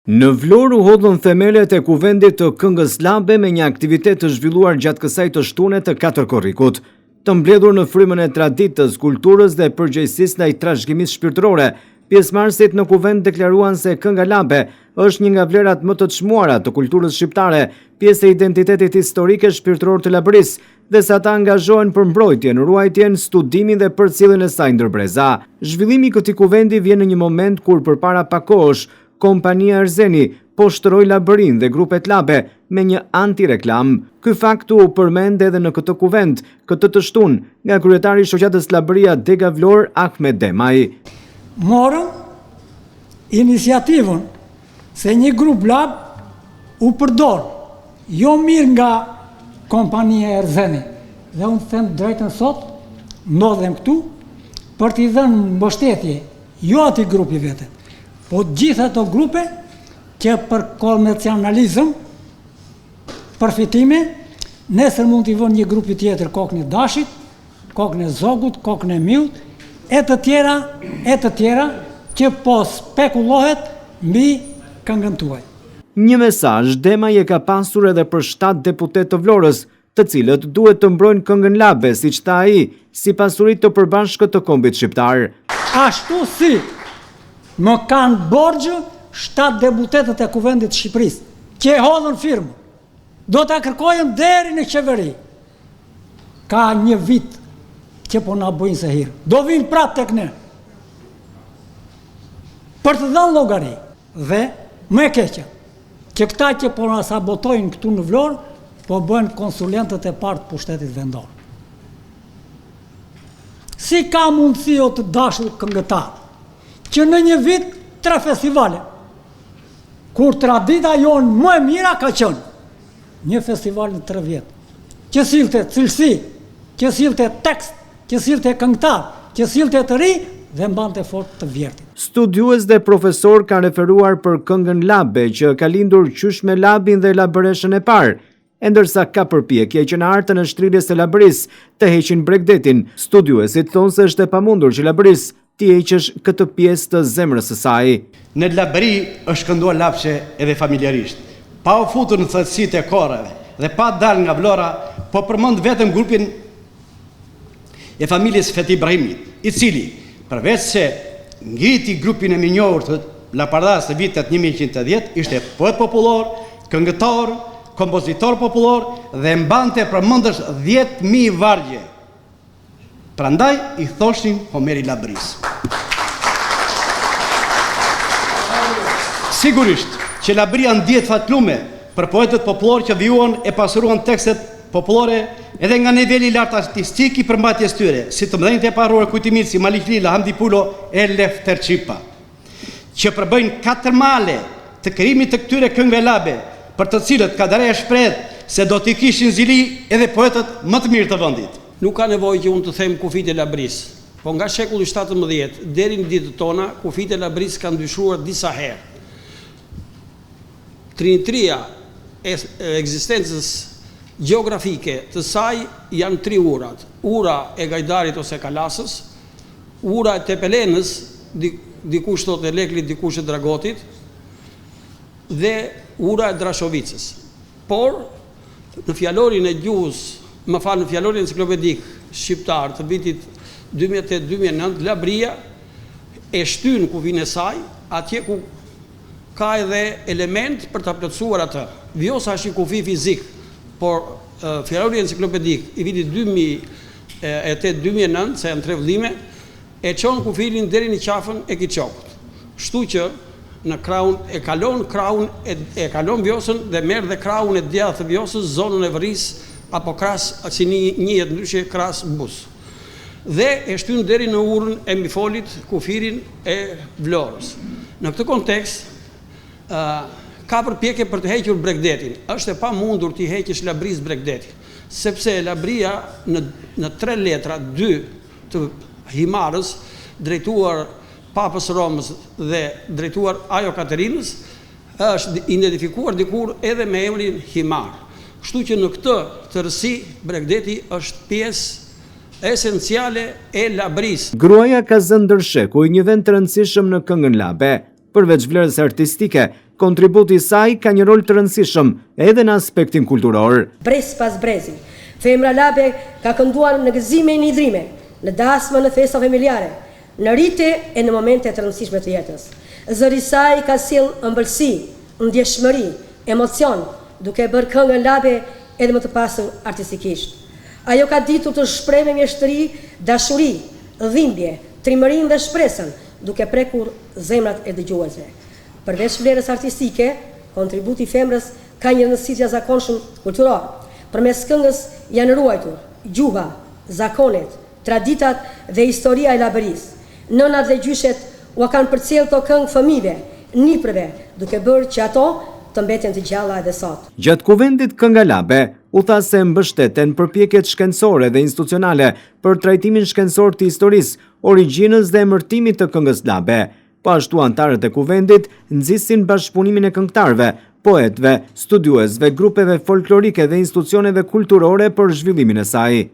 Në Vlorë u hodhën themelet e kuvendit të këngës Labe me një aktivitet të zhvilluar gjatë kësaj të shtune të 4 korrikut, të mbledhur në frymën e traditës, kulturës dhe përgjegjësisë ndaj trashëgimisë shpirtërore. Pjesëmarrësit në kuvend deklaruan se kënga Labe është një nga vlerat më të çmuara të kulturës shqiptare, pjesë e identitetit historike shpirtëror të Labërisë, dhe se ata angazhohen për mbrojtjen, ruajtjen, studimin dhe përcjelljen e saj ndërbreza. Zhvillimi i këtij kuvendi vjen në një moment kur përpara pak kohësh kompania Erzeni po shtroi Labërin dhe grupet Labe me një antireklam. Ky fakt u përmend edhe në këtë kuvend, këtë të shtunë, nga kryetari i shoqatës Labëria Dega Vlorë, Ahmed Demaj. Morën iniciativën se një grup Lab u përdor jo mirë nga kompania Erzeni. Dhe unë them drejtën sot, ndodhem këtu për t'i dhënë mbështetje jo atij grupi vetë, po gjitha ato grupe që për komercializëm, përfitime, nesër mund t'i vënë një grupi tjetër kokën e Dashit, kokën e Zogut, kokën e Miut, e të tjera që po spekulohet mbi këngën tuaj. Një mesazh Demaj e ka pasur edhe për 7 deputet të Vlorës, të cilët duhet të mbrojnë këngën Labe, siç tha ai, si pasuri të përbashkët të kombit shqiptar. Ashtu si më kanë borgjë 7 deputetët e Kuvendit të Shqipërisë, që e hodhën firmë, do ta kërkojmë deri në qeveri. Ka një vit që po na bëjnë se hirë. Do vinë prapë tek ne. Për të dhënë llogari. Dhe më e keqja, që këta që po na sabotojnë këtu në Vlorë, po bëhen konsulentët e parë të pushtetit vendor. Si ka mundësi o të dashur këngëtar që në një vit 3 festivale, kur tradita jonë më e mira ka qenë një festival në 3 vjet, që sillte cilësi, që sillte tekst, që sillte këngëtar, që sillte të ri dhe mbante fort të vjertit. Studiues dhe profesor kanë referuar për këngën Labe që ka lindur qysh me Labin dhe Labëreshën e parë, e ndërsa ka përpjekje që në artën e shtrirjes së Labërisë të heqin Bregdetin. Studiuesit thonë se është e pamundur që Labërisë t'i heqësh këtë pjesë të zemrës së saj. Në Labëri është kënduar lapshe edhe familjarisht, pa u futur në thellësitë e korreve dhe pa dalë nga Vlora, po përmend vetëm grupin e familjes Feti Ibrahimit, i cili përveç se ngriti grupin e minjohur të Lapardas të vitet 1180, ishte poet popullor, këngëtar, kompozitor popullor dhe mbante përmendës 10.000 vargje. Prandaj i thoshin Homeri Labërisë. Sigurisht që Labëria ndihet fatlume për poetët popullor që vijuan e pasuruan tekstet popullore edhe nga niveli lart artistik i përmbajtjes tyre, si të mëdhenjtë e paruar kujtimit si Malik Lila, Hamdi Pulo e Lef Terçipa, që përbëjnë 4 male të krijimit të këtyre këngëve Labe, për të cilët Kadareja shpreh se do t'i kishin zili edhe poetët më të mirë të vendit. Nuk ka nevojë që unë të them kufit e Labërisë, po nga shekulli 17 deri në ditët tona, kufit e Labërisë kanë ndryshuar disa herë. Trinitria e ekzistencës gjeografike të saj janë 3 urat. Ura e Gajdarit ose Kalasës, ura e Tepelenës, dikush thotë e Leklit, dikush e Dragotit, dhe ura e Drashovicës. Por në fjalorin e gjuhës, në fjalorin enciklopedik shqiptar të vitit 2008-2009, Labëria e shtyn kufin e saj atje ku ka edhe element për të plotësuar atë. Vjosa është i kufi fizik, por fjalorin enciklopedik i vitit 2008-2009, se janë 3 vëllime, e çon kufinin deri në qafën e Kiçokut. Kështu që në kraun e kalon Vjosën dhe merr dhe kraun e djathtë të Vjosës, zonën e Vërisë apo Kras, si njihet ndryshe Kras Bus. Dhe e shtyn deri në urën e Mifolit, kufirin e Vlorës. Në këtë kontekst ka përpjekje për të hequr Bregdetin. Është e pamundur t'i heqësh Labërisë Bregdetin, sepse Labëria në 3 letra, 2 të Himarës, drejtuar Papës Romës dhe drejtuar Ajo Katerinës, është identifikuar dikur edhe me emrin Himar. Kështu që në këtë tërësi Bregdeti është pjesë esenciale e Labërisë. Gruaja ka zënë ndërsheku një vend të rëndësishëm në këngën Labe. Përveç vlerës artistike, kontributi i saj ka një rol të rëndësishëm edhe në aspektin kulturor. Brez pas brezi, femra Labe ka kënduar në gëzime e nidrime, në dasma, në festa familjare, në rite e në momente të rëndësishme të jetës. Zëri saj ka sill ëmbëlsi, ndjeshmëri, emocion, duke bërë këngën Labe edhe më të pasur artistikisht. Ajo ka ditur të shprehë me mjeshtri, dashuri, dhimbje, trimërinë dhe shpresën, duke prekur zemrat e dëgjuesve. Përveç vlerës artistike, kontributi i femrës ka një rëndësi të jashtëzakonshëm kulturor. Përmes këngës janë ruajtur gjuha, zakonet, traditat dhe historia e Labërisë. Nënat dhe gjyshet u kanë përcjellë këto këngë fëmijëve, nipreve, duke bërë që ato të mbeten të gjalla edhe sot. Gjatë kuvendit Kënga Labe u tha se mbështeten përpjekjet shkencore dhe institucionale për trajtimin shkencor të historisë, origjinës dhe emërtimit të këngës Labe. Po ashtu antarët e kuvendit nxisin bashkëpunimin e këngëtarëve, poetëve, studiuesve, grupeve folklorike dhe institucioneve kulturore për zhvillimin e saj.